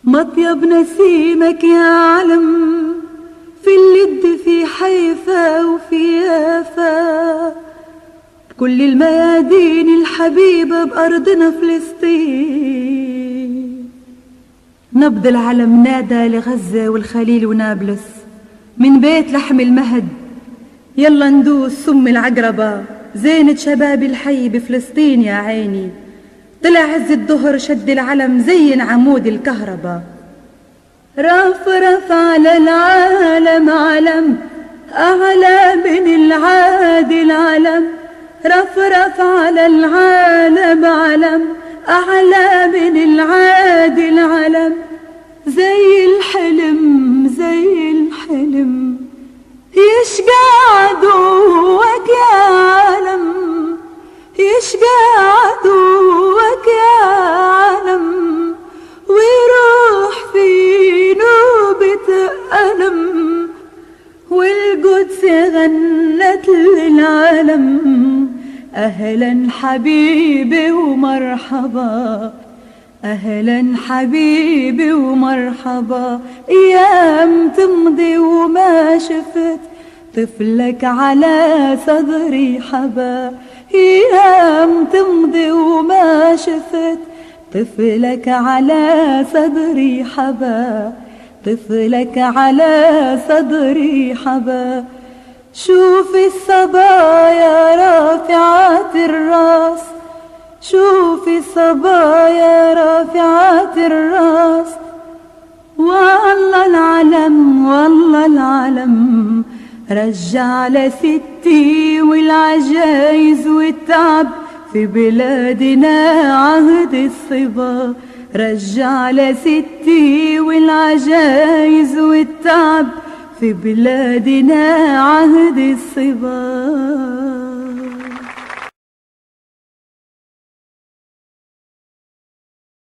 مطيب نسيمك يا علم في اللد في حيفا وفي يافا، بكل الميادين الحبيبة بأرضنا فلسطين. نبض العلم نادى لغزة والخليل ونابلس، من بيت لحم المهد يلا ندوس سم العقربة، زينة شباب الحي بفلسطين يا عيني. طلع عز الظهر شد العلم زين عمود الكهرباء، رفرف على العالم علم أعلى من العادي العلم، رفرف على العالم علم أعلى من العادي العلم، زي الحلم زي الحلم يشقى عدوك يا عالم، يشقى عدوك يا عالم، ويروح في نوبة ألم، والقدس غنت للعالم أهلا حبيبي ومرحبا، أهلا حبيبي ومرحبا. أيام تمضي وما شفت طفلك على صدري حبا، أيام تمضي وما شفت طفلك على صدري حبا، طفلك على صدري حبا. شوفي الصبايا رافعات الراس، شوفي الصبايا رافعات الراس، والله العلم والله العلم رجع لستي والعجايز والتعب في بلادنا عهد الصبا، رجع لستي والعجايز والتعب في بلادنا عهد الصبا.